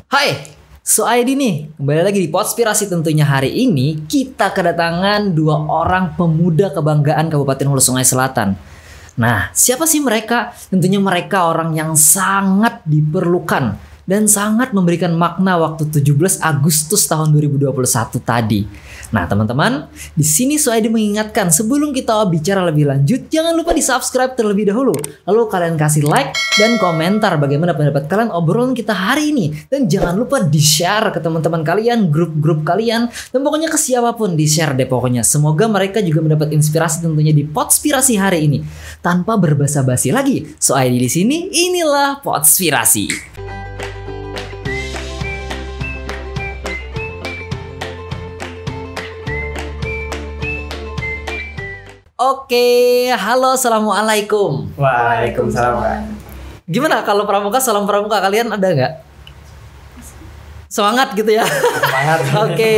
Hai, ID nih. Kembali lagi di Podspirasi tentunya. Hari ini kita kedatangan dua orang pemuda kebanggaan Kabupaten Hulu Sungai Selatan. Nah, siapa sih mereka? Tentunya mereka orang yang sangat diperlukan dan sangat memberikan makna waktu 17 Agustus tahun 2021 tadi. Nah, teman-teman, di sini Suaidi mengingatkan sebelum kita bicara lebih lanjut, jangan lupa di-subscribe terlebih dahulu. Lalu kalian kasih like dan komentar bagaimana pendapat kalian obrolan kita hari ini. Dan jangan lupa di-share ke teman-teman kalian, grup-grup kalian, dan pokoknya ke siapapun di-share deh pokoknya. Semoga mereka juga mendapat inspirasi tentunya di Podspirasi hari ini. Tanpa berbasa-basi lagi, Suaidi di sini, inilah Podspirasi. Oke, halo, assalamualaikum. Waalaikumsalam, Kak. Gimana kalau pramuka, salam pramuka kalian ada nggak? Semangat gitu ya. Semangat. Oke,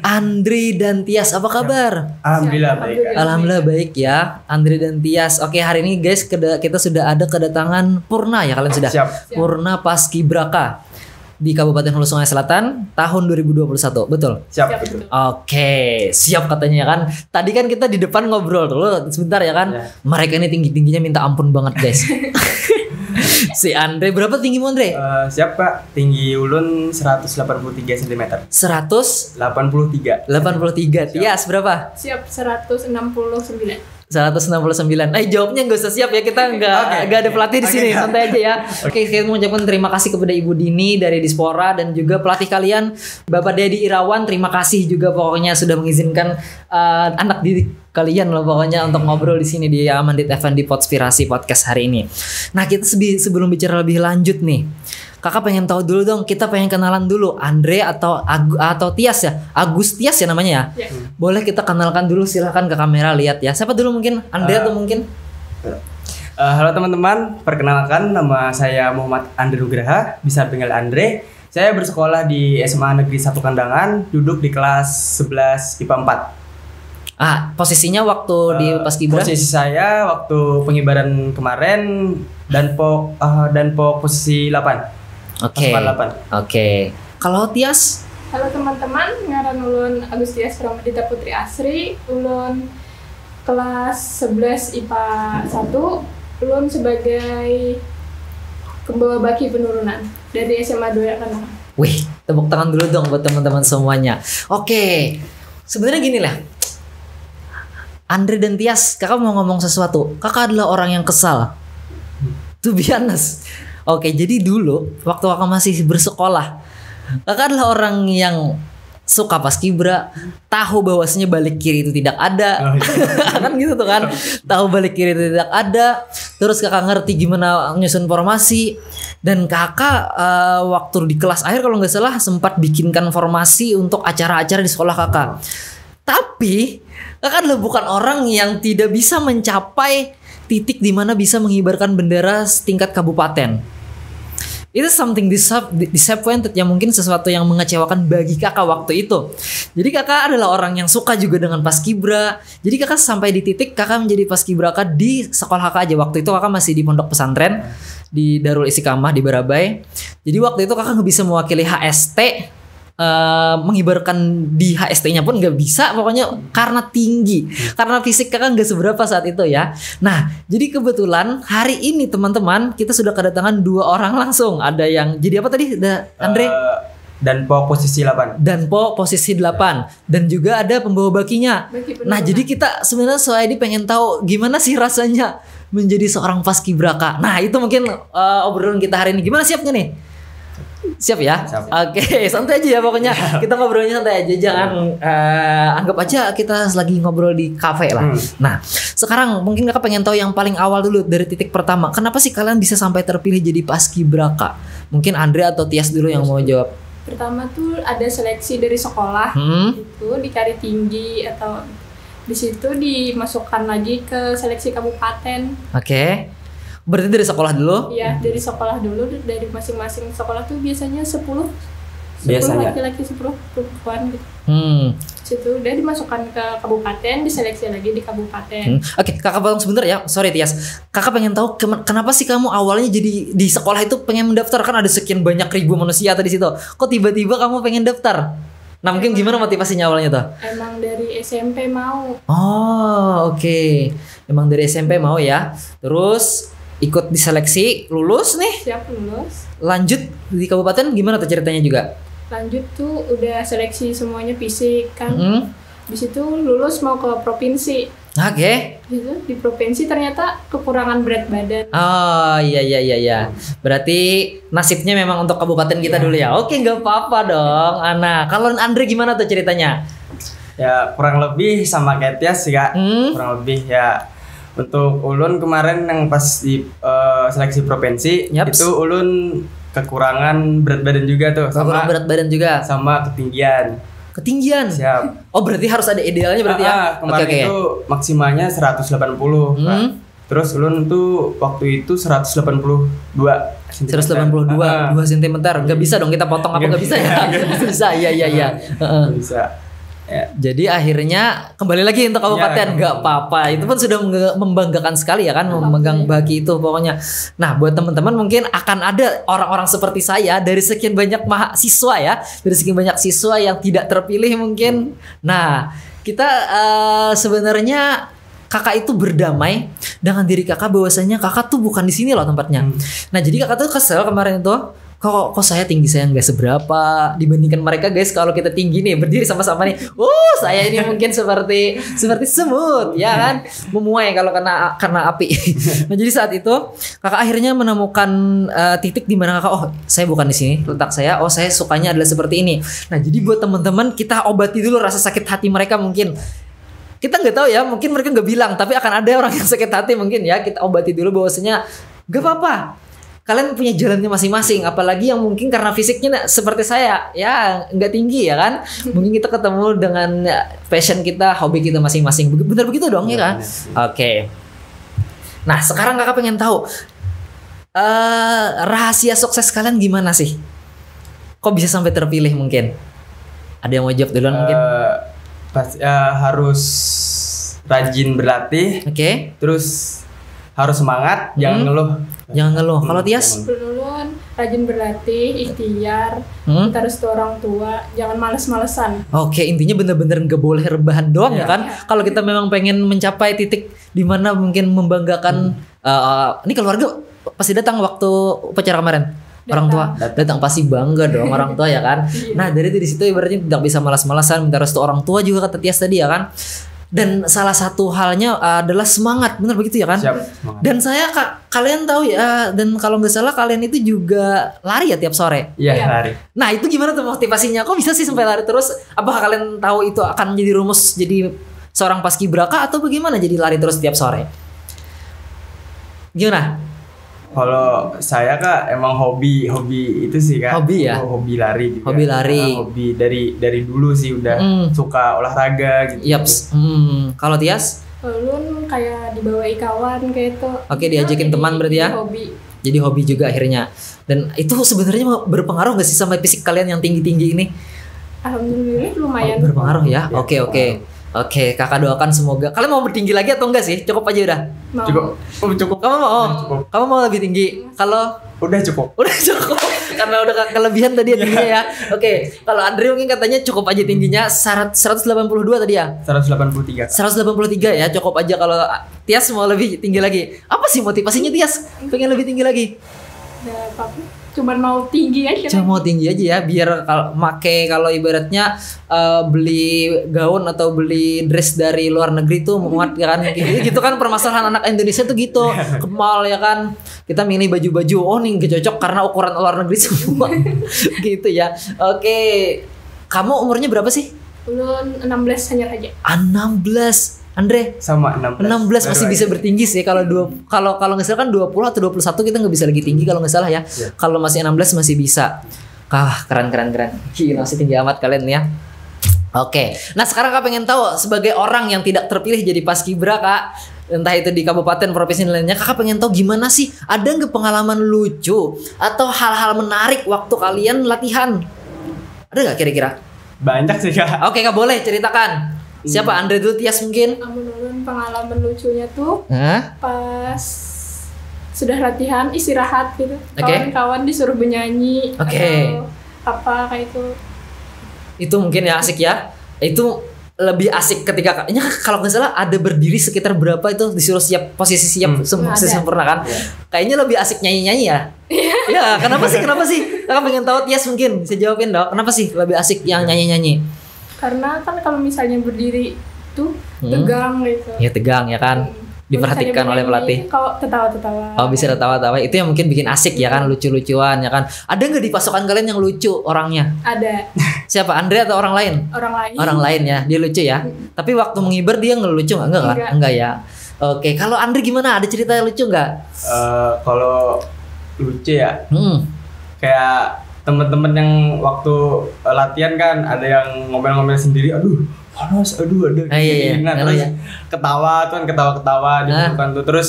Andri dan Tias, apa kabar? Alhamdulillah baik, Kak. Alhamdulillah baik ya, Andri dan Tias. Oke, hari ini guys kita sudah ada kedatangan Purna ya, kalian sudah? Siap. Purna Paskibraka di Kabupaten Hulu Sungai Selatan tahun 2021, betul? Siap. Oke, siap katanya kan. Tadi kan kita di depan ngobrol dulu sebentar ya kan. Ya. Mereka ini tingginya minta ampun banget guys. Si Andre berapa tinggimu Andre? Siap, Kak. Tinggi ulun 183 cm. 183. 83. Tias berapa? Siap 169. 169. Jawabnya nggak usah siap ya, kita nggak ada pelatih di sini, santai aja ya. Oke, saya mengucapkan terima kasih kepada Ibu Dini dari Dispora dan juga pelatih kalian Bapak Dedi Irawan. Terima kasih juga pokoknya sudah mengizinkan anak didik kalian loh pokoknya untuk ngobrol di sini di Amandit Effendi Podspirasi podcast hari ini. Nah, kita sebelum bicara lebih lanjut nih, Kakak pengen tahu dulu dong, kita pengen kenalan dulu Andre atau Tias ya, Agus Tias ya namanya ya. Boleh kita kenalkan dulu, silahkan ke kamera lihat ya. Siapa dulu mungkin Andre atau mungkin? Halo teman-teman, perkenalkan nama saya Muhammad Andre Nugraha, bisa panggil Andre. Saya bersekolah di SMA Negeri 1 Kandangan, duduk di kelas 11 IPA 4. Posisinya waktu di Paskibra? Posisi saya waktu pengibaran kemarin dan posisi 8. Oke. Kalau Tias? Halo teman-teman, ngaran ulun Agus Tias Pramadita Putri Asri. Ulun kelas 11 IPA 1. Ulun sebagai pembawa baki penurunan dari SMA 2 Kandangan. Wih, tepuk tangan dulu dong buat teman-teman semuanya. Oke. Sebenarnya gini lah. Andre dan Tias, kakak mau ngomong sesuatu. Kakak adalah orang yang kesal. To be honest. Oke, jadi dulu waktu kakak masih bersekolah, kakak adalah orang yang suka paskibra, tahu bahwasanya balik kiri itu tidak ada. Kan gitu tuh kan. Tahu balik kiri itu tidak ada. Terus kakak ngerti gimana nyusun formasi. Dan kakak waktu di kelas akhir kalau nggak salah sempat bikinkan formasi untuk acara-acara di sekolah kakak. Tapi kakak adalah bukan orang yang tidak bisa mencapai titik di mana bisa mengibarkan bendera setingkat kabupaten. Itu something disappointed yang mungkin sesuatu yang mengecewakan bagi kakak waktu itu. Jadi kakak adalah orang yang suka juga dengan paskibra. Jadi kakak sampai di titik kakak menjadi paskibraka di sekolah kakak aja. Waktu itu kakak masih di pondok pesantren di Darul Istiqamah di Barabai. Jadi waktu itu kakak nggak bisa mewakili HST. Mengibarkan di HST-nya pun nggak bisa pokoknya karena tinggi, karena fisik kakak nggak seberapa saat itu ya. Nah, jadi kebetulan hari ini teman-teman kita sudah kedatangan dua orang langsung. Ada yang jadi apa tadi? Andre? Dan posisi 8. Dan posisi 8 dan juga ada pembawa bakinya. Nah, jadi kita sebenarnya Suaidi pengen tahu gimana sih rasanya menjadi seorang paskibraka. Nah, itu mungkin obrolan kita hari ini. Gimana, siap nggak nih? Siap ya? Siap. Oke, santai aja ya pokoknya. Kita ngobrolnya santai aja, jangan anggap aja kita lagi ngobrol di kafe lah. Nah, sekarang mungkin kakak pengen tahu yang paling awal dulu dari titik pertama. Kenapa sih kalian bisa sampai terpilih jadi paskibraka? Mungkin Andre atau Tias dulu yang mau jawab. Pertama tuh ada seleksi dari sekolah, itu dicari tinggi atau di situ dimasukkan lagi ke seleksi kabupaten. Oke. Berarti dari sekolah dulu? Iya, dari sekolah dulu, dari masing-masing sekolah tuh biasanya 10 biasanya. laki-laki 10 perempuan gitu. Situ udah dimasukkan ke kabupaten, diseleksi lagi di kabupaten. Oke, kakak potong sebentar ya. Sorry Tias. Kakak pengen tahu kenapa sih kamu awalnya jadi di sekolah itu pengen mendaftar, kan ada sekian banyak ribu manusia tadi situ. Kok tiba-tiba kamu pengen daftar? Nah, mungkin gimana motivasinya awalnya tuh? Emang dari SMP mau. Oh, oke. Emang dari SMP mau ya. Terus ikut diseleksi, lulus nih. Siap lulus. Lanjut di kabupaten gimana tuh ceritanya juga? Lanjut tuh udah seleksi semuanya fisik kan. Di situ lulus mau ke provinsi. Oke. Gitu, di provinsi ternyata kekurangan berat badan. Oh iya. Berarti nasibnya memang untuk kabupaten kita dulu ya. Oke, nggak apa-apa dong. Ana, kalau Andre gimana tuh ceritanya? Ya kurang lebih sama kayak Tias sih kak. Kurang lebih ya. Untuk ulun kemarin yang pas di seleksi provinsi, Yaps. itu ulun kekurangan berat badan juga tuh. Kekurangan berat badan juga. Sama ketinggian. Ketinggian. Siap. Oh, berarti harus ada idealnya berarti ya. Kemarin Oke. itu maksimalnya 180. Kak. Terus ulun tuh waktu itu 182 cm. 182 2 cm. Gak bisa dong kita potong apa Nggak gak bisa ya? Bisa. Iya. Heeh. Bisa. Ya. Jadi akhirnya kembali lagi untuk kabupaten, nggak apa-apa. Itu pun sudah membanggakan sekali ya kan, memegang bagi itu pokoknya. Nah, buat teman-teman mungkin akan ada orang-orang seperti saya dari sekian banyak mahasiswa ya, dari sekian banyak siswa yang tidak terpilih mungkin. Nah, kita sebenarnya kakak itu berdamai dengan diri kakak bahwasanya kakak tuh bukan di sini loh tempatnya. Nah, jadi kakak tuh kesel kemarin itu. Kok saya tinggi saya nggak seberapa dibandingkan mereka guys. Kalau kita tinggi nih berdiri sama-sama nih, saya ini mungkin seperti semut ya kan, memuai kalau karena api. Nah, jadi saat itu kakak akhirnya menemukan titik di mana kakak, saya bukan di sini letak saya, saya sukanya adalah seperti ini. Nah, jadi buat teman-teman kita obati dulu rasa sakit hati mereka mungkin. Kita nggak tahu ya, mungkin mereka nggak bilang, tapi akan ada orang yang sakit hati mungkin ya. Kita obati dulu bahwasanya nggak apa-apa. Kalian punya jalannya masing-masing, apalagi yang mungkin karena fisiknya seperti saya ya nggak tinggi ya kan, mungkin kita ketemu dengan passion kita, hobi kita masing-masing, bener begitu dong ya kan. Oke. Nah, sekarang kakak pengen tahu rahasia sukses kalian gimana sih? Kok bisa sampai terpilih mungkin? Ada yang mau jawab duluan mungkin? Harus rajin berlatih. Oke. Terus harus semangat, jangan ngeluh. Jangan ngeluh. Kalau Tias? Ulun rajin berlatih, ikhtiar, kita restu orang tua, jangan males-malesan. Oke, intinya bener-bener nggak boleh rebahan doang ya kan? Kalau kita memang pengen mencapai titik di mana mungkin membanggakan, ini keluarga pasti datang waktu upacara kemarin. Orang tua datang pasti bangga dong orang tua ya kan. Nah, dari situ ibaratnya tidak bisa malas-malasan, minta restu orang tua juga kata Tias tadi ya kan. Dan salah satu halnya adalah semangat, benar begitu ya kan? Siap, dan saya kalian tahu ya, dan kalau nggak salah kalian itu juga lari ya tiap sore. Iya, lari. Nah, itu gimana tuh motivasinya? Kok bisa sih sampai lari terus? Apakah kalian tahu itu akan menjadi rumus jadi seorang paskibraka atau bagaimana jadi lari terus tiap sore? Gimana? Kalau saya kak emang hobi itu sih kak. Hobi ya? Hobi lari juga. Hobi lari. Hobi dari dulu sih udah suka olahraga gitu. Yaps. Kalau Tias? Ulun kayak dibawai kawan kayak itu. Oke, diajakin teman berarti ya? Hobi. Jadi hobi juga akhirnya. Dan itu sebenarnya berpengaruh nggak sih sama fisik kalian yang tinggi-tinggi ini? Alhamdulillah lumayan. Berpengaruh ya? Oke, kakak doakan semoga. Kalian mau bertinggi lagi atau enggak sih? Cukup aja udah. Mau. Cukup. Kamu mau? Cukup. Kamu mau lebih tinggi? Kalau Udah cukup. karena udah kelebihan tadi ya tingginya ya. Oke, kalau Andre mungkin katanya cukup aja tingginya 182 tadi ya. 183. 183 ya, cukup aja. Kalau Tias mau lebih tinggi lagi. Apa sih motivasinya Tias? Pengen lebih tinggi lagi? Udah apa? Cuman mau tinggi aja. Cuma mau tinggi aja ya, biar kalau ibaratnya beli gaun atau beli dress dari luar negeri tuh muat ya kan, gitu kan permasalahan anak Indonesia tuh gitu, ke mall ya kan, kita milih baju-baju nih gak cocok karena ukuran luar negeri semua gitu ya. Oke, kamu umurnya berapa sih? Ulun 16 hanya aja. 16. Andre Sama 16 masih bisa bertinggi sih. Kalau nggak salah kan 20 atau 21 kita nggak bisa lagi tinggi kalau nggak salah ya. Kalau masih 16 masih bisa. Keren. Gila, masih tinggi amat kalian ya. Oke. Nah, sekarang Kak pengen tahu sebagai orang yang tidak terpilih jadi paskibra Kak, entah itu di kabupaten, provinsi lainnya, Kakak pengen tahu gimana sih? Ada nggak pengalaman lucu atau hal-hal menarik waktu kalian latihan? Ada nggak kira-kira? Banyak sih Kak. Oke Kak, boleh ceritakan. Siapa? Andre dulu, Tias mungkin? Amun ulun pengalaman lucunya tuh Hah? pas sudah latihan istirahat gitu. Oke. Kawan-kawan disuruh bernyanyi Oke. atau apa kayak itu. Itu mungkin ya asik ya. Itu lebih asik ketika kalau nggak salah ada berdiri sekitar berapa itu disuruh siap posisi siap posisi Ada. sempurna kan. Kayaknya lebih asik nyanyi-nyanyi ya. Ya, kenapa sih? Kenapa sih? Kakak pengen tahu, Tias mungkin bisa jawabin dong. Kenapa sih lebih asik yang nyanyi-nyanyi? Karena kan kalau misalnya berdiri tuh tegang gitu. Ya tegang ya kan. Diperhatikan oleh pelatih. Kau tertawa-tertawa. Oh bisa tertawa-tawa. Itu yang mungkin bikin asik ya kan, lucu-lucuan ya kan. Ada nggak di pasukan kalian yang lucu orangnya? Ada Siapa? Andre atau orang lain? orang lain. Orang lain ya, dia lucu ya. Tapi waktu mengibar dia ngelucu nggak? Enggak kan? Enggak. Enggak ya. Oke, kalau Andre gimana? Ada cerita yang lucu nggak? Kalau lucu ya, kayak temen-temen yang waktu latihan kan ada yang ngomel-ngomel sendiri, aduh panas, aduh ada Iya. nah, Kalau terus ya. ketawa tuh kan ketawa-ketawa dibutuhkan tuh, terus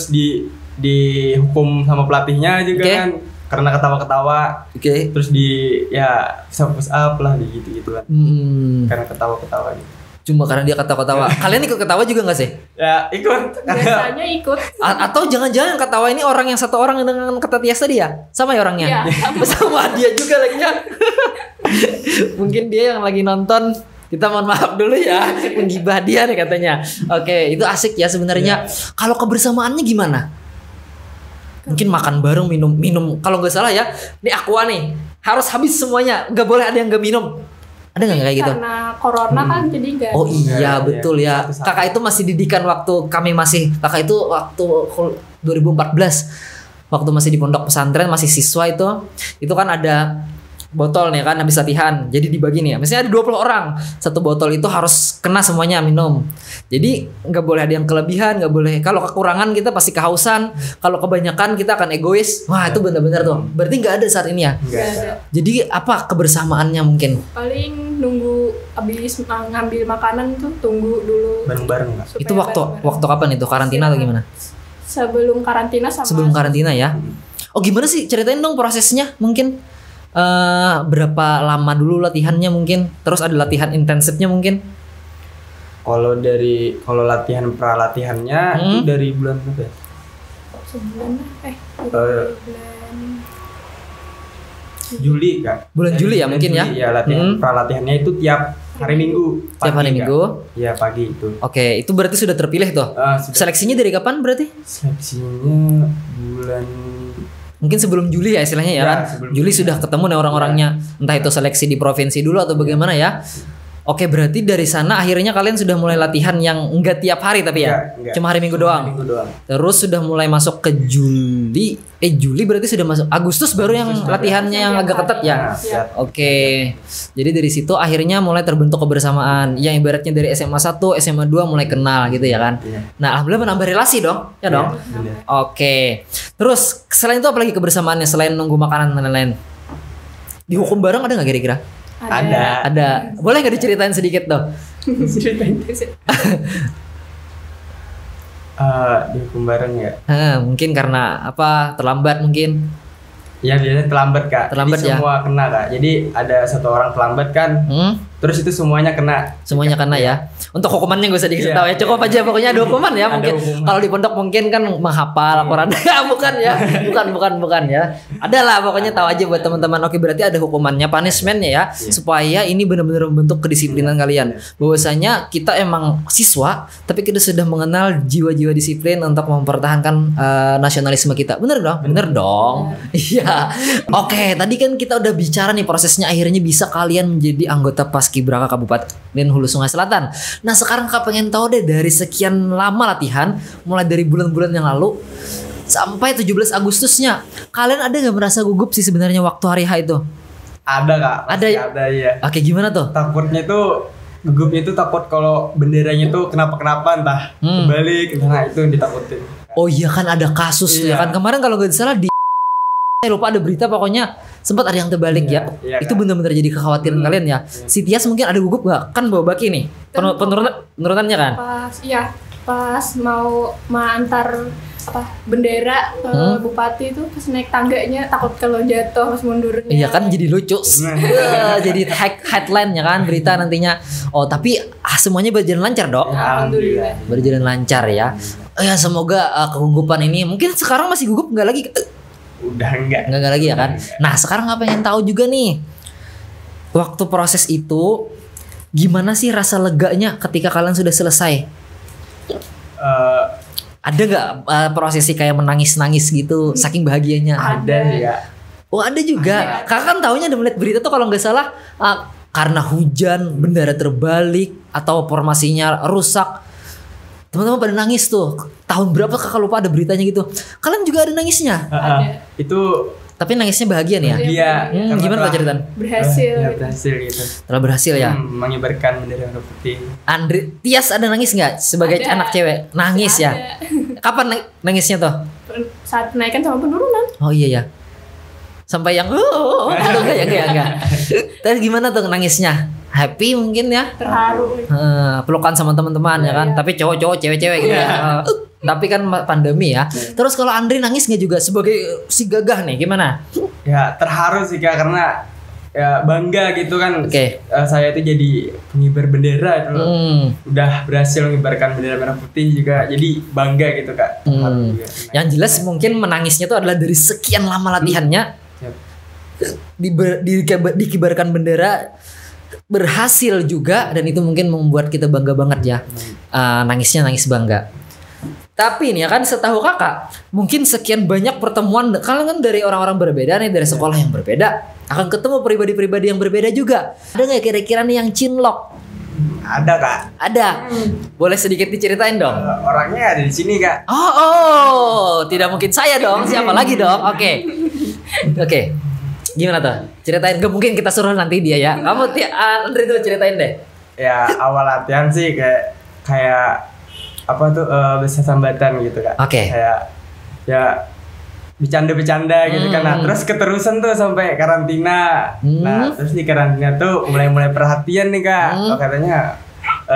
dihukum sama pelatihnya juga Oke. kan karena ketawa-ketawa, Oke. terus ya push up lah gitu kan karena ketawa-ketawa gitu. Cuma karena dia ketawa-ketawa. Kalian ikut ketawa juga nggak sih? Ya ikut. Biasanya ikut. Atau jangan-jangan yang ketawa ini orang yang satu orang dengan kata Tias tadi ya? Sama ya orangnya? Iya, Sama dia juga lagi ya. Mungkin dia yang lagi nonton. Kita mohon maaf dulu ya, menggibah dia nih katanya. Oke, itu asik ya sebenarnya. Kalau kebersamaannya gimana? Mungkin makan bareng, minum. Kalau nggak salah ya, ini aqua nih harus habis semuanya. Nggak boleh ada yang nggak minum. Ada nggak kayak gitu? Karena corona kan jadi enggak. Oh iya Iya, betul ya. Satu-satu. Kakak itu masih didikan waktu kami masih kakak itu waktu 2014 waktu masih di pondok pesantren masih siswa itu kan ada botol nih kan habis latihan. Jadi dibagi nih ya. Misalnya ada 20 orang. Satu botol itu harus kena semuanya minum. Jadi nggak boleh ada yang kelebihan, nggak boleh. Kalau kekurangan kita pasti kehausan. Kalau kebanyakan kita akan egois. Wah, itu benar-benar tuh. Berarti nggak ada saat ini ya. Enggak Nggak ada. ada. Jadi apa kebersamaannya mungkin? Paling nunggu habis ngambil makanan tuh tunggu dulu. Bareng-bareng Kak. supaya Itu waktu bareng-bareng. kapan itu? Karantina atau gimana? Sebelum karantina sama Sebelum karantina ya. Oh gimana sih ceritain dong prosesnya mungkin berapa lama dulu latihannya mungkin, terus ada latihan intensifnya mungkin. Kalau latihan pra-latihannya itu dari bulan apa ya? sebulan lah. Eh, Bulan Juli Kak. Bulan Juli ya mungkin ya? Ya latihan pra-latihannya itu tiap hari Minggu. Tiap hari Kak. Minggu. Iya pagi itu. Oke, itu berarti sudah terpilih tuh. Sudah. Seleksinya dari kapan berarti? Seleksinya bulan Mungkin sebelum Juli ya istilahnya ya Ya, kan? sebelum Juli Juli. sudah ketemu nih orang-orangnya. Entah itu seleksi di provinsi dulu atau bagaimana ya. Oke, berarti dari sana akhirnya kalian sudah mulai latihan yang enggak tiap hari tapi ya? Enggak. Cuma hari Minggu doang. Minggu doang. Terus sudah mulai masuk ke Juli. Juli berarti sudah masuk Agustus baru yang Agustus latihannya yang agak ketat ya. Nah, siap. Oke. Jadi dari situ akhirnya mulai terbentuk kebersamaan. Yang ibaratnya dari SMA 1, SMA 2 mulai kenal gitu ya kan. Iya. Nah, alhamdulillah menambah relasi dong. Ya dong. Iya, bener. Oke. Terus selain itu apa lagi kebersamaannya selain nunggu makanan dan lain-lain? Dihukum bareng ada nggak kira-kira? Ada. Ada. Boleh nggak diceritain sedikit tuh? Dihukum bareng ya. Mungkin karena apa? Terlambat mungkin. Ya biasanya terlambat Kak. Terlambat Jadi ya? semua kena Kak. Jadi ada satu orang terlambat kan. Terus itu semuanya kena. Semuanya kena ya. Untuk hukumannya gak usah dikasih Iya. tahu ya. Cukup aja pokoknya ada hukuman ya. Ada Mungkin hukuman. kalau di pondok mungkin kan menghafal Al-Quran. Bukan ya. Bukan ya. Ada lah pokoknya tahu aja buat teman-teman. Oke, berarti ada hukumannya, punishmentnya ya. Supaya ini benar-benar membentuk kedisiplinan kalian. Bahwasanya kita emang siswa, tapi kita sudah mengenal jiwa-jiwa disiplin untuk mempertahankan nasionalisme kita. Bener dong? Bener dong. Iya. Oke, tadi kan kita udah bicara nih prosesnya akhirnya bisa kalian menjadi anggota Paskibraka Kabupaten Hulu Sungai Selatan. Nah, sekarang Kak pengen tahu deh dari sekian lama latihan, mulai dari bulan-bulan yang lalu sampai 17 Agustusnya, kalian ada nggak merasa gugup sih sebenarnya waktu hari H itu? Ada Kak. Ada Pasti ya? Ada ya. Oke, gimana tuh? Takutnya tuh gugupnya itu takut kalau benderanya tuh kenapa-kenapa entah kebalik, nah itu yang ditakutin. Oh iya kan ada kasus tuh ya Iya. kan kemarin kalau nggak salah di saya lupa ada berita pokoknya sempat ada yang terbalik ya. Iya, Itu kan? benar-benar jadi kekhawatiran kalian ya. Si Tias mungkin ada gugup nggak? Kan bawa baki nih. Penurunannya kan? pas mau antar bendera ke bupati itu pas naik tangganya takut kalau jatuh pas mundurnya. Iya kan jadi lucu. Jadi headline-nya kan berita nantinya. Oh, tapi semuanya berjalan lancar, Dok. Alhamdulillah. Berjalan lancar ya. Ya semoga kegugupan ini mungkin sekarang masih gugup nggak lagi? Udah enggak. Enggak lagi ya kan. Nah, sekarang nggak pengen tahu juga nih. Waktu proses itu gimana sih rasa leganya ketika kalian sudah selesai? Ada nggak prosesi kayak menangis-nangis gitu saking bahagianya? Ada sih ya. Oh ada juga. Kakak kan taunya ada melihat berita tuh kalau nggak salah karena hujan bendera terbalik atau formasinya rusak. Teman-teman pada nangis tuh. Tahun berapa kakak lupa ada beritanya gitu. Kalian juga ada nangisnya? Ada. Itu Tapi nangisnya bahagia nih ya? Iya. Gimana Pak ceritaan? Berhasil. Ya, berhasil gitu. Telah berhasil ya? Mengibarkan bendera merah putih. Andre, Tias ada nangis nggak sebagai Ada. anak cewek? Nangis ya? Ada. Kapan nangisnya tuh? Saat penaikan sama penurunan. Oh iya ya. Sampai yang enggak. Terus gimana tuh nangisnya? Happy mungkin ya? Terharu. Pelukan sama teman-teman ya kan. Iya. Tapi cowok-cowok, cewek-cewek gitu ya. Tapi kan pandemi ya. Terus kalau Andri nangis nggak juga sebagai si gagah nih gimana? Ya terharu sih Kak karena ya bangga gitu kan. Oke. Saya itu jadi pengibar bendera itu loh. Udah berhasil mengibarkan bendera merah putih juga. Jadi bangga gitu Kak. Terharu juga. Yang jelas mungkin menangisnya itu adalah dari sekian lama latihannya Yap. dikibarkan bendera berhasil juga dan itu mungkin membuat kita bangga banget ya. Nangisnya nangis bangga. Tapi nih ya kan setahu kakak mungkin sekian banyak pertemuan kalian kan dari orang-orang berbeda nih dari sekolah yang berbeda akan ketemu pribadi-pribadi yang berbeda juga. Ada nggak kira-kira nih yang cinlok? Ada Kak. Ada. Boleh sedikit diceritain dong? Orangnya ada di sini Kak. Oh, tidak mungkin saya dong. Siapa lagi dong? Oke. Gimana tuh? Ceritain. Gak mungkin kita suruh nanti dia ya. Kamu Andri tuh ceritain deh. Ya awal latihan sih kayak apa tuh bisa sambatan gitu Kak. Oke. Kayak ya bercanda-bercanda gitu kan. Nah, terus keterusan tuh sampai karantina. Nah, terus di karantina tuh mulai perhatian nih Kak. Oh, katanya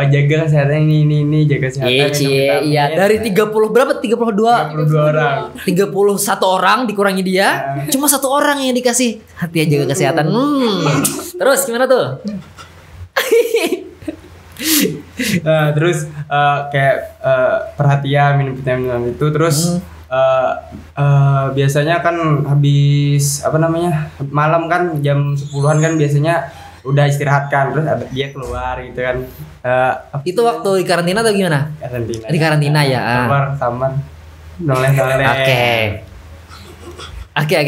jaga kesehatan ini jaga kesehatan. Iya, dari 30 berapa? 32 orang. 31 orang dikurangi dia. Cuma 1 orang yang dikasih hati jaga kesehatan. Terus gimana tuh? Nah, terus kayak perhatian minum vitamin itu terus biasanya kan habis malam kan jam 10-an kan biasanya udah istirahat kan terus dia keluar gitu kan. Itu waktu di karantina atau gimana? Karantina. Di karantina ya. Keluar taman. Noleh-noleh. Oke.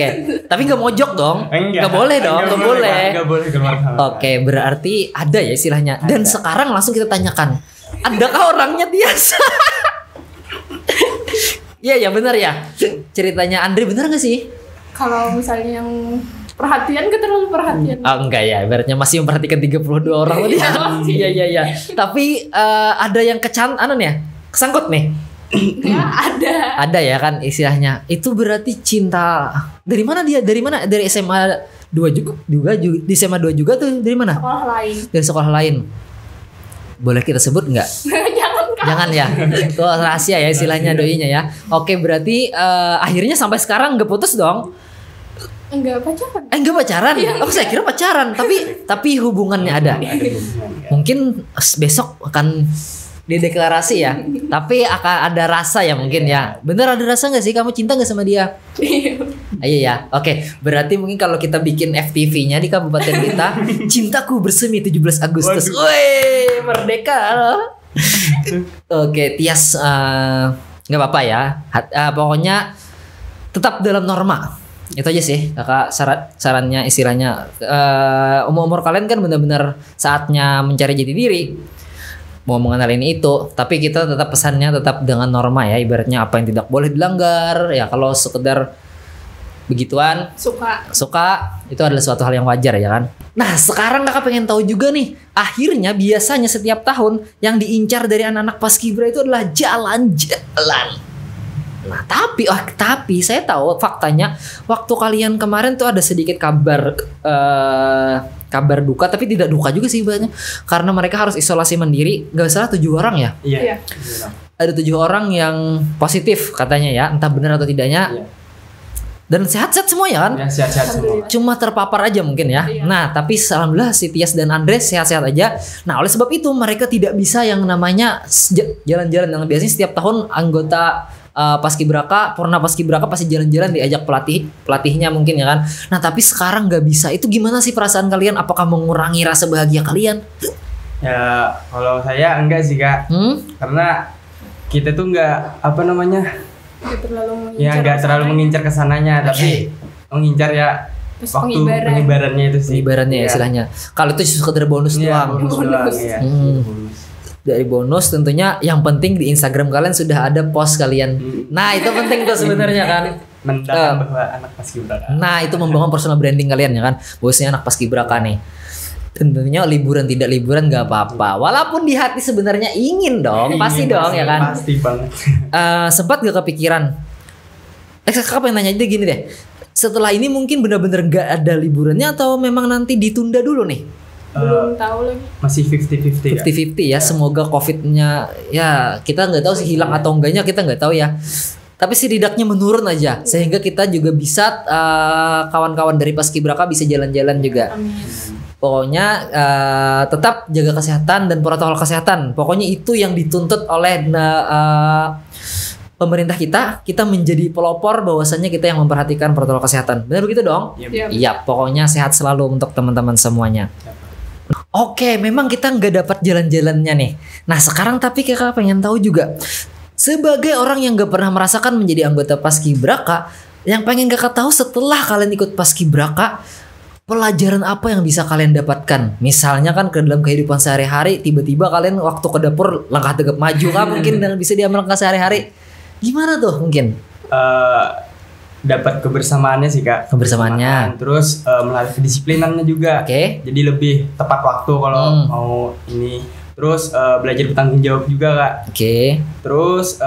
Tapi nggak mojok dong. Nggak boleh dong. Nggak boleh. Nggak boleh keluar. Oke, berarti ada ya istilahnya. Dan sekarang langsung kita tanyakan, adakah orangnya biasa? Iya benar ya. Ceritanya Andri benar nggak sih? Kalau misalnya yang perhatian terlalu perhatian. Enggak ya, ibaratnya masih memperhatikan 32 orang tadi. Iya. Tapi ada yang kesangkut nih. Ya ada. Ada ya kan istilahnya. Itu berarti cinta. Dari mana dia? Dari mana? Dari SMA 2 juga di SMA 2 juga tuh dari mana? Sekolah lain. Dari sekolah lain. Boleh kita sebut nggak? Jangan ya. Itu rahasia ya istilahnya doinya ya. Oke, berarti akhirnya sampai sekarang nggak putus dong? Enggak pacaran. Enggak pacaran. Oh, saya kira pacaran, tapi hubungannya ada. Mungkin besok akan dideklarasi ya. Tapi akan ada rasa ya mungkin ya. Bener ada rasa nggak sih? Kamu cinta nggak sama dia? Iya ya. Oke, berarti mungkin kalau kita bikin FTV-nya di kabupaten kita, Cintaku Bersemi 17 Agustus. Woi, merdeka. Oke, Tias nggak apa-apa ya. Pokoknya tetap dalam norma. Itu aja sih kakak sarannya istilahnya. Umur kalian kan benar-benar saatnya mencari jati diri. Mau mengenalin itu, tapi kita tetap pesannya tetap dengan norma ya, ibaratnya apa yang tidak boleh dilanggar ya. Kalau sekedar begituan suka itu adalah suatu hal yang wajar ya kan. Nah sekarang kakak pengen tahu juga nih, akhirnya biasanya setiap tahun yang diincar dari anak-anak paskibra itu adalah jalan-jalan. Nah tapi saya tahu faktanya waktu kalian kemarin tuh ada sedikit kabar kabar duka, tapi tidak duka juga sih banyak, karena mereka harus isolasi mandiri. Gak salah 7 orang ya. Iya. Ada 7 orang yang positif katanya ya, entah benar atau tidaknya. Iya. Dan sehat-sehat semua ya kan? Ya, sehat-sehat semua. Cuma terpapar aja mungkin ya. Iya. Nah, tapi alhamdulillah si Tias dan Andre sehat-sehat aja. Nah, oleh sebab itu mereka tidak bisa yang namanya jalan-jalan. Yang biasanya setiap tahun anggota Paskibraka, Purna Paskibraka pasti jalan-jalan diajak pelatihnya mungkin ya kan. Nah, tapi sekarang nggak bisa. Itu gimana sih perasaan kalian? Apakah mengurangi rasa bahagia kalian? Ya, kalau saya enggak sih Kak. Karena kita tuh nggak apa namanya? Nggak terlalu mengincar kesananya, tapi mengincar ya Pas waktu pengibarannya itu sih. Pengibarannya ya istilahnya. Kalau itu sekedar bonus Iya, doang. bonus doang ya. Bonus. Dari bonus tentunya yang penting di Instagram kalian sudah ada post kalian. Nah, itu penting tuh sebenarnya kan. Menandakan bahwa anak Paskibraka. Nah, itu membangun personal branding kalian ya kan. Bosnya anak Paskibraka nih. Tentunya liburan tidak liburan gak apa-apa. Walaupun di hati sebenarnya ingin dong, pasti dong ya kan. Pasti banget. Sempat gak kepikiran? Kakak pengen nanya aja gini deh. Setelah ini mungkin benar-benar gak ada liburannya atau memang nanti ditunda dulu nih? Belum tahu lagi. Masih 50-50 ya. 50-50 ya. Semoga COVID-nya ya kita nggak tahu sih hilang atau enggaknya, kita nggak tahu ya. Tapi setidaknya menurun aja sehingga kita juga bisa kawan-kawan dari Paskibraka bisa jalan-jalan juga. Amin. Pokoknya tetap jaga kesehatan dan protokol kesehatan. Pokoknya itu yang dituntut oleh pemerintah kita menjadi pelopor bahwasannya kita yang memperhatikan protokol kesehatan. Benar begitu dong? Iya. Iya, pokoknya sehat selalu untuk teman-teman semuanya. Oke, memang kita nggak dapat jalan-jalannya nih. Nah, sekarang tapi kakak pengen tahu juga, sebagai orang yang nggak pernah merasakan menjadi anggota Paskibraka, yang pengen kakak tahu setelah kalian ikut Paskibraka, pelajaran apa yang bisa kalian dapatkan? Misalnya kan ke dalam kehidupan sehari-hari, tiba-tiba kalian waktu ke dapur langkah tegap maju kan mungkin dan bisa diamalkan sehari-hari. Gimana tuh mungkin? Dapat kebersamaannya sih Kak. Kebersamaannya. Terus melatih kedisiplinannya juga. Oke. Jadi lebih tepat waktu kalau mau ini. Terus belajar bertanggung jawab juga Kak. Oke. Terus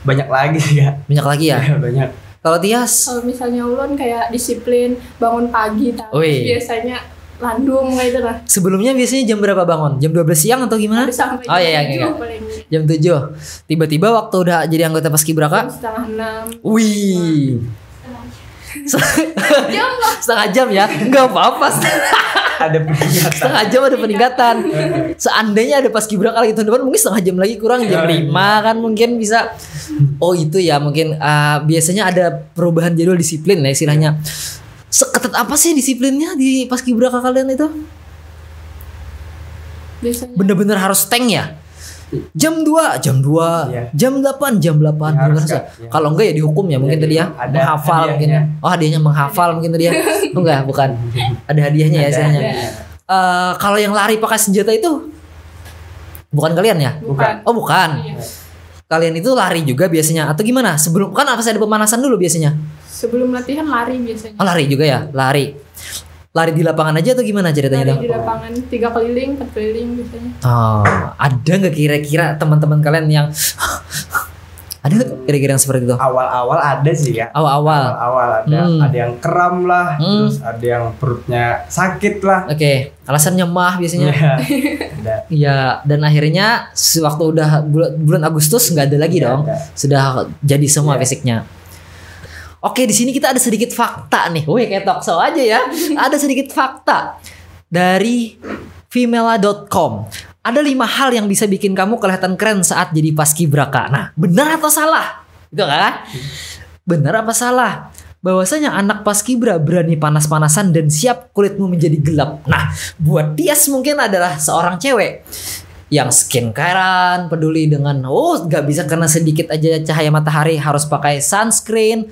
banyak lagi sih Kak. Banyak lagi ya? Banyak. Kalau Tias? Kalau misalnya ulun kayak disiplin bangun pagi, tapi Wih. biasanya landung kayak itu lah. Sebelumnya biasanya jam berapa bangun? Jam 12 siang atau gimana? Ada sampai Oh iya, jam 7 iya. paling. Jam 7. Tiba-tiba waktu udah jadi anggota Paskibraka, Setengah 6. wih. Jam lah. Setengah jam ya? Enggak apa-apa. Ada peningkatan. Setengah jam ada peningkatan. Seandainya ada Paskibraka lagi tahun depan mungkin setengah jam lagi kurang jam 5 kan mungkin bisa. Oh itu ya mungkin biasanya ada perubahan jadwal disiplin ya istilahnya. Seketat apa sih disiplinnya di Paskibraka kalian itu? Biasanya Bener-bener harus tank ya? Jam 2, Iya. jam 8, jam 8. Ya, harus, Bener, Kak. Ya. Kalau enggak ya dihukum ya mungkin Ya, tadi ya. ada Menghafal mungkin ya. hadiahnya. Oh hadiahnya menghafal mungkin tadi ya. Oh, enggak, bukan. Ada hadiahnya ya istilahnya. Kalau yang lari pakai senjata itu bukan kalian ya? bukan. Oh bukan. Iya. Kalian itu lari juga biasanya atau gimana? Sebelum kan apa sih ada pemanasan dulu biasanya? Sebelum latihan lari biasanya. Oh lari juga ya, lari. Lari di lapangan aja atau gimana ceritanya Lari dong? di lapangan 3 keliling, 4 keliling biasanya. Oh, ada nggak kira-kira teman-teman kalian yang ada nggak kira-kira yang seperti itu? Awal-awal ada sih Kak. Awal-awal. Awal ada yang kram lah, terus ada yang perutnya sakit lah. Oke, alasannya mah biasanya. Iya. Ada. Iya, dan akhirnya waktu udah bulan Agustus nggak ada lagi Nggak dong. ada. Sudah jadi semua Iya. fisiknya. Oke, di sini kita ada sedikit fakta nih. Wih, kayak talk show aja ya. Ada sedikit fakta dari femela.com. Ada 5 hal yang bisa bikin kamu kelihatan keren saat jadi Paskibraka. Nah, benar atau salah? Gitu kan? Benar apa salah? Bahwasanya anak Paskibra berani panas-panasan dan siap kulitmu menjadi gelap. Nah, buat Tias mungkin adalah seorang cewek yang skincarean, peduli dengan gak bisa kena sedikit aja cahaya matahari harus pakai sunscreen.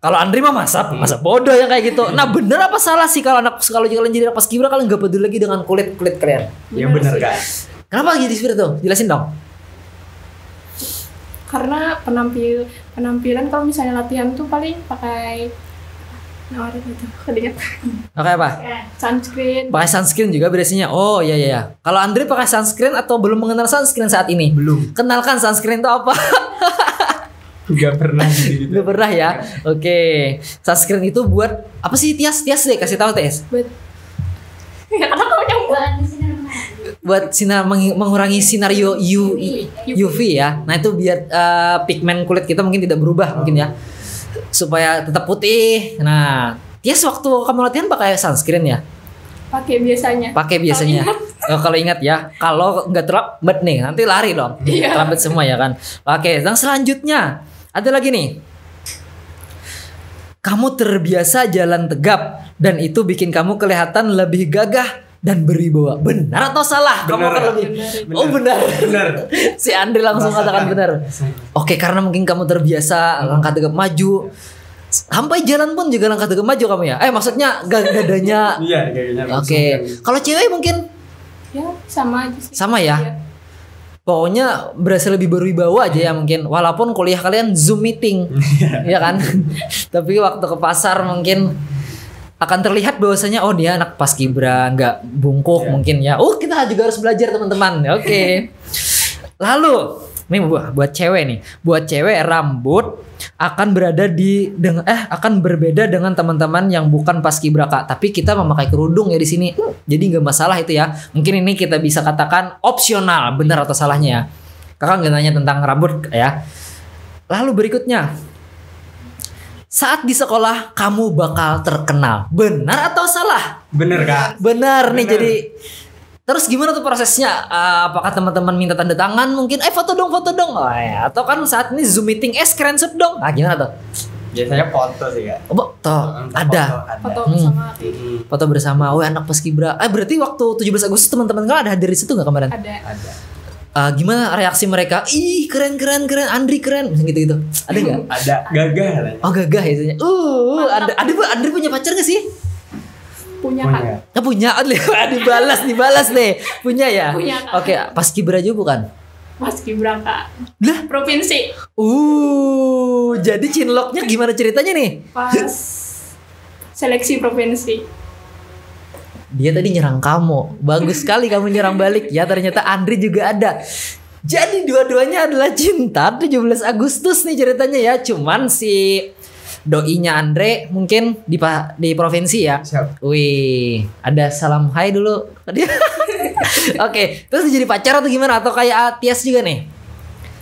Kalau Andri mah masa bodoh yang kayak gitu. Nah bener apa salah sih kalau kalian jadi anak Paskibra kalian gak peduli lagi dengan kulit kalian? Ya benar sih. Kak. Kenapa jadi seperti itu? Jelasin dong. Karena penampilan kalau misalnya latihan tuh paling pakai itu keringat. Oke apa? Sunscreen. Pakai sunscreen juga biasanya. Oh iya. Kalau Andri pakai sunscreen atau belum mengenal sunscreen saat ini? Belum. Kenalkan sunscreen itu apa? Gak pernah gitu. Gak pernah ya. Oke. Sunscreen itu buat apa sih Tias deh kasih tahu Tias. Buat Ya karena kamu nyambung. Buat mengurangi sinar UV ya. Nah itu biar pigmen kulit kita mungkin tidak berubah mungkin ya, supaya tetap putih. Nah Tias waktu kamu latihan pakai sunscreen ya? Pakai biasanya. Pakai biasanya. Kalau ingat ya, kalau nggak terlambat nih nanti lari dong. Iya. Terlambat semua ya kan. Oke, yang selanjutnya ada lagi nih. Kamu terbiasa jalan tegap dan itu bikin kamu kelihatan lebih gagah dan berwibawa. Benar atau salah? Kamu Benar. akan lebih. Benar. Oh benar. Benar. Si Andre langsung katakan benar. Oke, karena mungkin kamu terbiasa langkah tegap maju. Sampai jalan pun juga langkah tegap maju kamu ya. Maksudnya dadanya. Iya, kayaknya. Oke. Kalau cewek mungkin Ya sama aja sih. sama ya. Iya. Pokoknya berasa lebih berwibawa aja ya mungkin. Walaupun kuliah kalian Zoom meeting. Ya kan? Tapi waktu ke pasar mungkin akan terlihat bahwasanya oh dia anak paskibra, nggak bungkuk mungkin ya. Oh kita juga harus belajar teman-teman. Oke. Lalu ini buat cewek nih. Buat cewek rambut akan akan berbeda dengan teman-teman yang bukan paskibraka. Tapi kita memakai kerudung ya di sini. Jadi nggak masalah itu ya. Mungkin ini kita bisa katakan opsional, benar atau salahnya ya. Kakak nggak nanya tentang rambut ya. Lalu berikutnya, saat di sekolah kamu bakal terkenal. Benar atau salah? Bener Kak. Benar nih. Benar. Jadi terus gimana tuh prosesnya? Apakah teman-teman minta tanda tangan mungkin? Foto dong. Oh, ya. Atau kan saat ini Zoom meeting screenshot dong. Nah, gimana tuh? Biasanya foto sih Kak. Oh, toh ada Foto sama foto bersama. Oh, anak paskibra. Berarti waktu 17 Agustus teman-teman kalian ada hadir di situ nggak kemarin? ada. Gimana reaksi mereka? Ih, keren, Andri keren. Gitu-gitu. Ada nggak? Ada gagah katanya. Oh, gagah itunya. Andri punya pacar nggak sih? Punya kan. Punya. Dibalas nih. Punya ya? Punya, Kak. Oke, paskibra juga bukan? Paskibraka. Lah? Provinsi. Jadi cinloknya gimana ceritanya nih? Pas seleksi provinsi. Dia tadi nyerang kamu. Bagus sekali kamu nyerang balik. Ya ternyata Andri juga ada. Jadi dua-duanya adalah cinta 17 Agustus nih ceritanya ya. Cuman si doinya Andre mungkin di provinsi ya. Siap. Wih, ada salam hai dulu. Oke, terus jadi pacar atau gimana? Atau kayak Tias juga nih?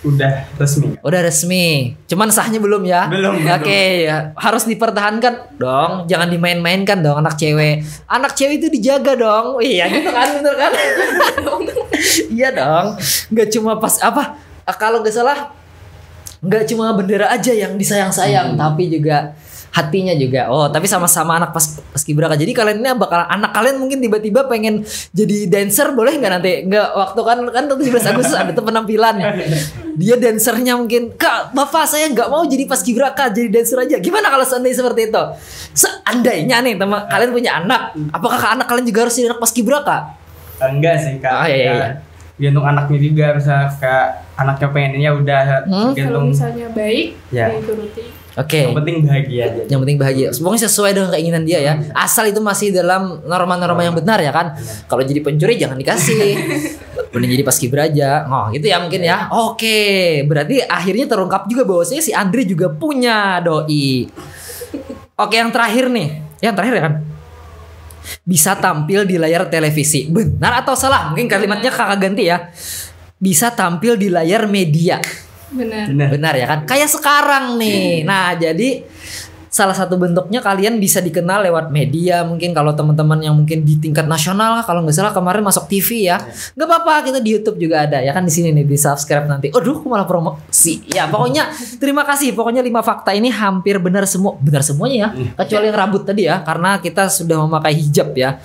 Udah resmi. Udah resmi. Cuman sahnya belum ya? Belum. Oke, ya. Harus dipertahankan dong. Jangan dimain-mainkan dong anak cewek. Anak cewek itu dijaga dong. Iya gitu kan, bener kan? Iya dong. Nggak cuma pas apa? Kalau nggak salah, nggak cuma bendera aja yang disayang-sayang, tapi juga hatinya juga. Oh, tapi sama-sama anak paskibraka. Jadi kalian ini bakal anak kalian mungkin tiba-tiba pengen jadi dancer, boleh nggak nanti? Nggak, waktu kan 17 Agustus ada tuh penampilan. Dia dancernya mungkin, Kak, Bapak saya nggak mau jadi paskibraka, jadi dancer aja. Gimana kalau seandainya seperti itu? Seandainya nih teman kalian punya anak, apakah anak kalian juga harus jadi anak paskibraka? Enggak sih Kak. Oh, iya. Gantung anaknya juga, misalnya kayak anaknya pengennya udah Kalau gantung. misalnya baik, Ya. dituruti. Oke. Yang penting bahagia aja. Yang penting bahagia. Pokoknya sesuai dengan keinginan dia ya. Asal itu masih dalam norma-norma yang benar ya kan. Kalau jadi pencuri jangan dikasih. Mending jadi paskibra aja. Oh gitu ya mungkin ya. Oke. Berarti akhirnya terungkap juga bahwasanya si Andri juga punya doi. Oke, yang terakhir nih. Yang terakhir ya kan. Bisa tampil di layar televisi. Benar atau salah? Mungkin kalimatnya kakak ganti ya. Bisa tampil di layar media. Benar. Benar ya kan? Kayak sekarang nih. Nah, jadi salah satu bentuknya kalian bisa dikenal lewat media. Mungkin kalau teman-teman yang mungkin di tingkat nasional, kalau nggak salah kemarin masuk TV ya. Nggak apa-apa, kita di YouTube juga ada ya kan, di sini nih, di subscribe nanti. Aduh, aku malah promosi. Ya, pokoknya terima kasih. Pokoknya 5 fakta ini hampir benar semuanya ya. Kecuali yang rambut tadi ya, karena kita sudah memakai hijab ya.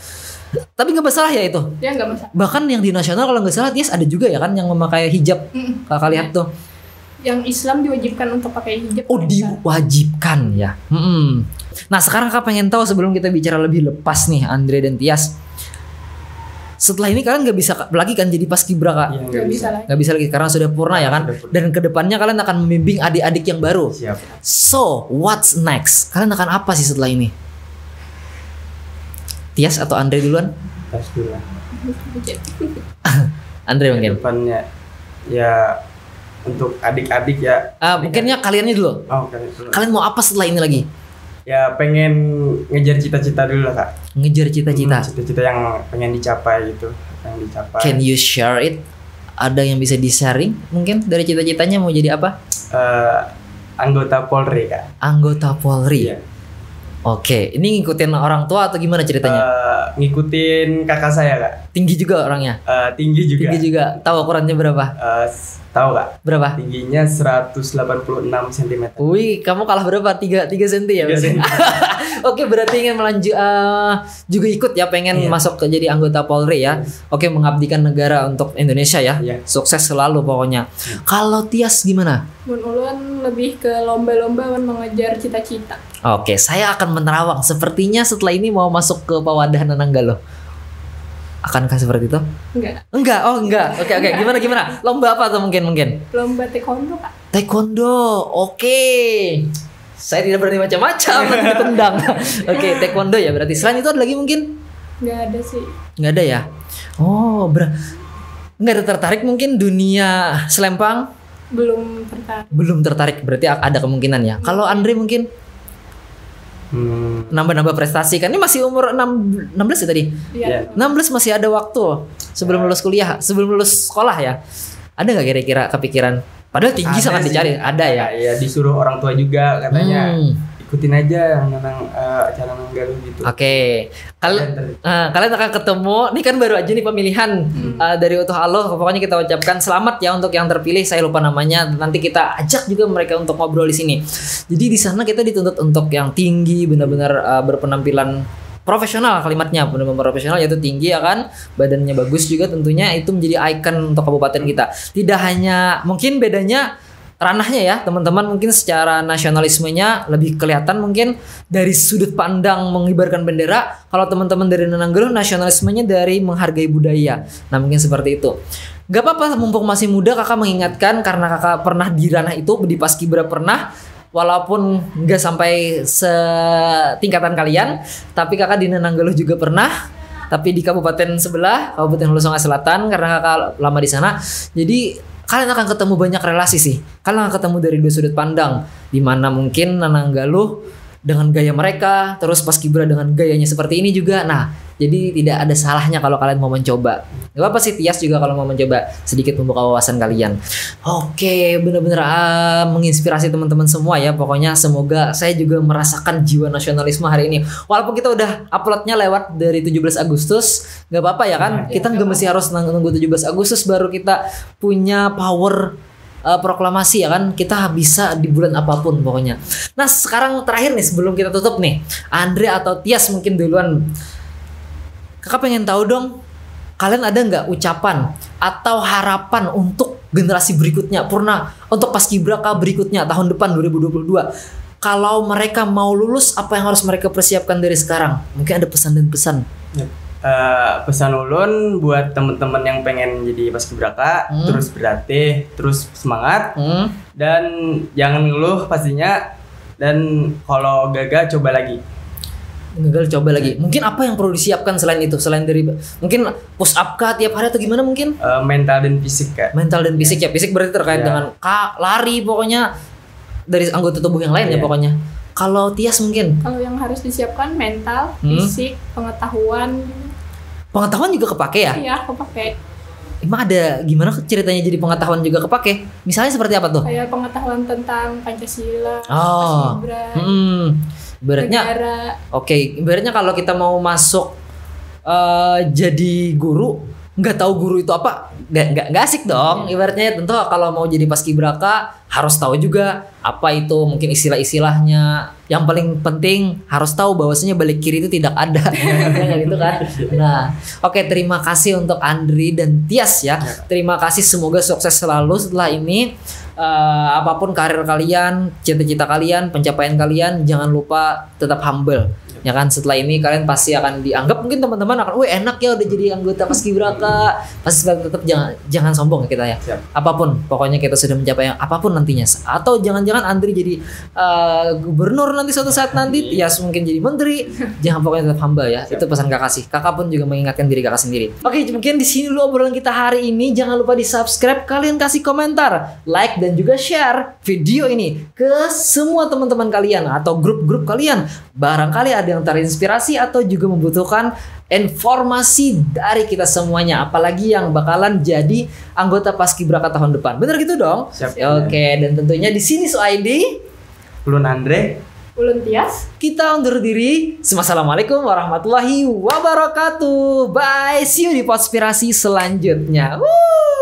Tapi nggak masalah ya itu. Ya nggak masalah. Bahkan yang di nasional kalau nggak salah Tias ada juga ya kan yang memakai hijab. Kakak lihat tuh. Yang Islam diwajibkan untuk pakai hijab. Oh, diwajibkan ya. Nah sekarang Kak pengen tahu sebelum kita bicara lebih lepas nih Andre dan Tias. Setelah ini kalian nggak bisa lagi kan jadi paskibraka? Iya, Nggak bisa lagi. Nggak bisa lagi karena sudah purna ya kan. Dan kedepannya kalian akan membimbing adik-adik yang baru. Siap. So what's next? Kalian akan apa sih setelah ini? Tias atau Andre duluan? Tas dulu lah. Andre mungkin. Depannya ya untuk adik-adik ya. Mungkinnya kaliannya dulu. Oh, kalian dulu. Kalian mau apa setelah ini lagi? Ya pengen ngejar cita-cita dulu lah Kak. Ngejar cita-cita. Cita-cita yang pengen dicapai gitu, yang dicapai. Can you share it? Ada yang bisa di-sharing mungkin dari cita-citanya mau jadi apa? Anggota Polri, Kak. Anggota Polri. Iya. Oke, ini ngikutin orang tua atau gimana ceritanya? Ngikutin kakak saya, Kak. Tinggi juga orangnya. Tinggi juga. Tinggi juga. Tahu ukurannya berapa? Tahu, Kak? Berapa? Tingginya 186 cm. Wih, kamu kalah berapa? 3 cm ya? 3 cm. Oke, berarti ingin juga ikut ya, pengen Iya. masuk ke jadi anggota Polri ya. Oke, mengabdikan negara untuk Indonesia ya. Iya. Sukses selalu pokoknya. Kalau Tias gimana? Mun ulun lebih ke lomba-lomba mun mengejar cita-cita. Oke, saya akan menerawang. Sepertinya setelah ini mau masuk ke Pewadah Nananggalo. Akankah seperti itu? Enggak. Enggak, oh enggak. Oke, gimana? Lomba apa tuh mungkin? Lomba taekwondo, Kak. Taekwondo, oke. Saya tidak berani macam-macam, nanti ditendang. Oke, taekwondo ya berarti. Selain itu ada lagi mungkin? Enggak ada sih. Nggak ada ya? Oh, nggak ada tertarik mungkin dunia selempang? Belum tertarik. Belum tertarik, berarti ada kemungkinan ya. Kalau Andre mungkin nambah-nambah prestasi kan? Ini masih umur 16 ya tadi? Iya. 16 masih ada waktu sebelum lulus kuliah, sebelum lulus sekolah ya. Ada nggak kira-kira kepikiran? Padahal tinggi Ada sangat sih. dicari. Ada ya. Iya, disuruh orang tua juga katanya. Hmm. Ikutin aja yang acara Nanggalo gitu. Oke, kalian akan ketemu. Ini kan baru aja nih pemilihan dari Utuh Allah. Pokoknya kita ucapkan selamat ya untuk yang terpilih. Saya lupa namanya. Nanti kita ajak juga mereka untuk ngobrol di sini. Jadi di sana kita dituntut untuk yang tinggi, benar-benar berpenampilan profesional, kalimatnya benar-benar profesional, yaitu tinggi ya kan, badannya bagus juga tentunya, itu menjadi ikon untuk kabupaten kita. Tidak hanya, mungkin bedanya ranahnya ya teman-teman, mungkin secara nasionalismenya lebih kelihatan mungkin dari sudut pandang mengibarkan bendera. Kalau teman-teman dari Nananggalo nasionalismenya dari menghargai budaya. Nah mungkin seperti itu. Gak apa-apa, mumpung masih muda kakak mengingatkan, karena kakak pernah di ranah itu, di Paskibra pernah, walaupun nggak sampai setingkatan kalian, tapi kakak di Nananggalo juga pernah, tapi di kabupaten sebelah, Kabupaten Hulu Sungai Selatan, karena kakak lama di sana. Jadi kalian akan ketemu banyak relasi sih. Kalian akan ketemu dari dua sudut pandang, di mana mungkin Nananggalo dengan gaya mereka, terus Paskibra dengan gayanya seperti ini juga. Nah, jadi tidak ada salahnya kalau kalian mau mencoba. Gak apa sih, Tias juga kalau mau mencoba sedikit membuka wawasan kalian. Oke, benar-benar menginspirasi teman-teman semua ya. Pokoknya semoga saya juga merasakan jiwa nasionalisme hari ini. Walaupun kita udah uploadnya lewat dari 17 Agustus, gak apa-apa ya kan? Kita nggak mesti harus nunggu 17 Agustus baru kita punya power proklamasi ya kan, kita bisa di bulan apapun pokoknya. Nah sekarang terakhir nih sebelum kita tutup nih, Andre atau Tias mungkin duluan, kakak pengen tahu dong, kalian ada nggak ucapan atau harapan untuk generasi berikutnya, untuk Paskibraka berikutnya tahun depan 2022, kalau mereka mau lulus apa yang harus mereka persiapkan dari sekarang? Mungkin ada pesan dan pesan. Pesan ulun buat temen-temen yang pengen jadi paskibraka, terus berlatih, terus semangat, dan jangan ngeluh pastinya, dan kalau gagal coba lagi. Mungkin apa yang perlu disiapkan selain itu, selain dari mungkin push up kah tiap hari atau gimana mungkin? Mental dan fisik, Kak. Mental dan fisik ya, fisik berarti terkait dengan lari pokoknya dari anggota tubuh yang lain ya pokoknya. Kalau Tias mungkin? Kalau yang harus disiapkan mental, fisik, pengetahuan. Pengetahuan juga kepake ya? Iya, kepake. Emang ada gimana ceritanya jadi pengetahuan juga kepake? Misalnya seperti apa tuh? Kayak pengetahuan tentang Pancasila, Oh, Paskibra, ibaratnya, negara. ibaratnya kalau kita mau masuk jadi guru, nggak tahu guru itu apa, nggak asik dong. Ibaratnya tentu kalau mau jadi paskibraka harus tahu juga apa itu mungkin istilah-istilahnya. Yang paling penting harus tahu bahwasanya balik kiri itu tidak ada. Ya gitu kan. Nah, oke, terima kasih untuk Andri dan Tias ya. Terima kasih, semoga sukses selalu setelah ini. Apapun karir kalian, cita-cita kalian, pencapaian kalian, jangan lupa tetap humble. Ya kan, setelah ini kalian pasti akan dianggap, mungkin teman-teman akan, wih enak ya udah jadi anggota paskibraka. Pasti tetap jangan sombong ya kita ya. Apapun, pokoknya kita sudah mencapai yang apapun nantinya. Atau jangan-jangan Andri jadi gubernur nanti suatu saat nanti, ya mungkin jadi menteri. Jangan, pokoknya tetap humble ya. Itu pesan kakak sih. Kakak pun juga mengingatkan diri kakak sendiri. Oke, mungkin di sini dulu obrolan kita hari ini. Jangan lupa di subscribe, kalian kasih komentar, like dan juga share video ini ke semua teman-teman kalian atau grup-grup kalian. Barangkali ada yang sedang terinspirasi atau juga membutuhkan informasi dari kita semuanya, apalagi yang bakalan jadi anggota Paskibraka tahun depan. Bener gitu dong? Siap. Oke, dan tentunya di sini ID Ulun Andre. Ulun Tias. kita undur diri. Assalamualaikum warahmatullahi wabarakatuh. Bye, see you di Podspirasi selanjutnya. Woo!